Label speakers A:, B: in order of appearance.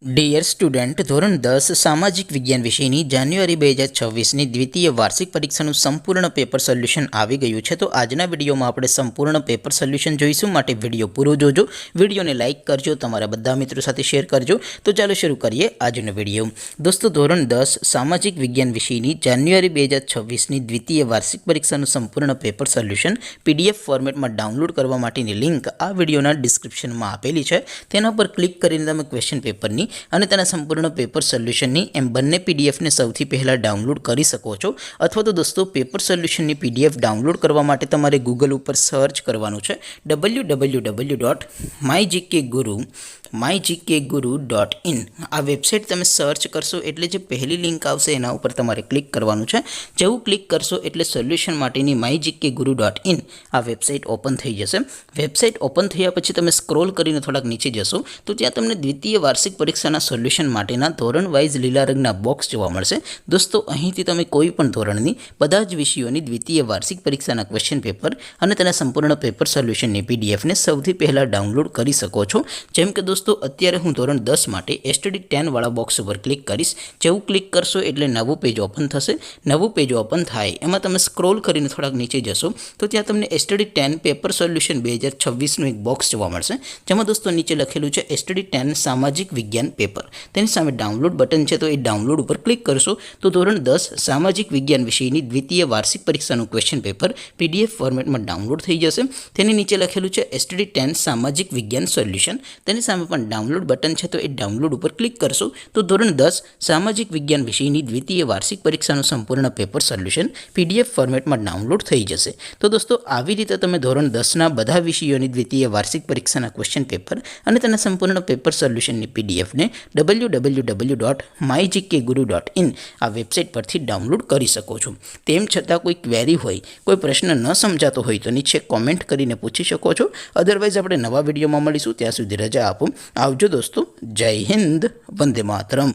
A: Dear student, ધોરણ 10 સામાજિક વિજ્ઞાન વિષયની જાન્યુઆરી 2026ની દ્વિતીય વાર્ષિક પરીક્ષાનું સંપૂર્ણ પેપર સોલ્યુશન આવી ગયું છે. તો આજના વિડીયોમાં આપણે સંપૂર્ણ પેપર સોલ્યુશન જોઈશું, માટે વિડીયો પૂરો જોજો. વિડીયોને લાઇક કરજો, તમારા બધા મિત્રો સાથે શેર કરજો. તો ચાલો શરૂ કરીએ આજનો વિડીયો. દોસ્તો, ધોરણ 10 સામાજિક વિજ્ઞાન વિષયની જાન્યુઆરી 2026ની દ્વિતીય વાર્ષિક પરીક્ષાનું સંપૂર્ણ પેપર સોલ્યુશન PDF ફોર્મેટમાં ડાઉનલોડ કરવા માટેની લિંક આ વિડીયોના ડિસ્ક્રિપ્શનમાં આપેલી છે. તેના પર ક્લિક કરીને તમે ક્વેશ્ચન પેપરની અને તેના સંપૂર્ણ પેપર સોલ્યુશનની એમ બંને PDFને સૌથી પહેલાં ડાઉનલોડ કરી શકો છો. અથવા તો દોસ્તો, પેપર સોલ્યુશનની PDF ડાઉનલોડ કરવા માટે તમારે ગૂગલ ઉપર સર્ચ કરવાનું છે www.mygkguru.in. આ વેબસાઇટ તમે સર્ચ કરશો એટલે જે પહેલી લિંક આવશે એના ઉપર તમારે ક્લિક કરવાનું છે. જેવું ક્લિક કરશો એટલે સોલ્યુશન માટેની mygkguru.in આ વેબસાઇટ ઓપન થઈ જશે. વેબસાઇટ ઓપન થયા પછી તમે સ્ક્રોલ કરીને થોડાક નીચે જશો તો ત્યાં તમને દ્વિતીય વાર્ષિક પરીક્ષાના સોલ્યુશન માટેના ધોરણ વાઇઝ લીલા રંગના બોક્સ જોવા મળશે. દોસ્તો, અહીંથી તમે કોઈ પણ ધોરણની બધા જ વિષયોની દ્વિતીય વાર્ષિક પરીક્ષાના ક્વેશ્ચન પેપર અને તેના સંપૂર્ણ પેપર સોલ્યુશનની PDFને સૌથી પહેલાં ડાઉનલોડ કરી શકો છો. જેમ કે દોસ્તો, અત્યારે હું ધોરણ 10 માટે STD10 વાળા બોક્સ ઉપર ક્લિક કરીશ. જેવું ક્લિક કરશો એટલે નવું પેજ ઓપન થશે. નવું પેજ ઓપન થાય એમાં તમે સ્ક્રોલ કરીને થોડાક નીચે જશો તો ત્યાં તમને STD10 પેપર સોલ્યુશન 2026નું એક બોક્સ જોવા મળશે. જેમાં દોસ્તો નીચે લખેલું છે STD10 સામાજિક વિજ્ઞાન પેપર. તેની સામે ડાઉનલોડ બટન છે, તો એ ડાઉનલોડ ઉપર ક્લિક કરશો તો ધોરણ 10 સામાજિક વિજ્ઞાન વિષયની દ્વિતીય વાર્ષિક પરીક્ષાનું ક્વેશ્ચન પેપર PDF ફોર્મેટમાં ડાઉનલોડ થઈ જશે. તેની નીચે લખેલું છે STD10 સામાજિક વિજ્ઞાન સોલ્યુશન. તેની સામે પણ ડાઉનલોડ બટન છે, તો એ ડાઉનલોડ ઉપર ક્લિક કરશો તો ધોરણ 10 સામાજિક વિજ્ઞાન વિષયની દ્વિતીય વાર્ષિક પરીક્ષાનું સંપૂર્ણ પેપર સોલ્યુશન PDF ફોર્મેટમાં ડાઉનલોડ થઈ જશે. તો દોસ્તો, આવી રીતે તમે ધોરણ 10ના બધા વિષયોની દ્વિતીય વાર્ષિક પરીક્ષાના ક્વેશ્ચન પેપર અને તેના સંપૂર્ણ પેપર સોલ્યુશનની PDFને www.mygkguru.in આ વેબસાઇટ પરથી ડાઉનલોડ કરી શકો છો. તેમ છતાં કોઈ ક્વેરી હોય, કોઈ પ્રશ્ન ન સમજાતો હોય તો નીચે કોમેન્ટ કરીને પૂછી શકો છો. અધરવાઇઝ આપણે નવા વિડીયોમાં મળીશું. ત્યાં સુધી રજા આપો. આવજો દોસ્તો. જય હિન્દ. વંદે માતરમ.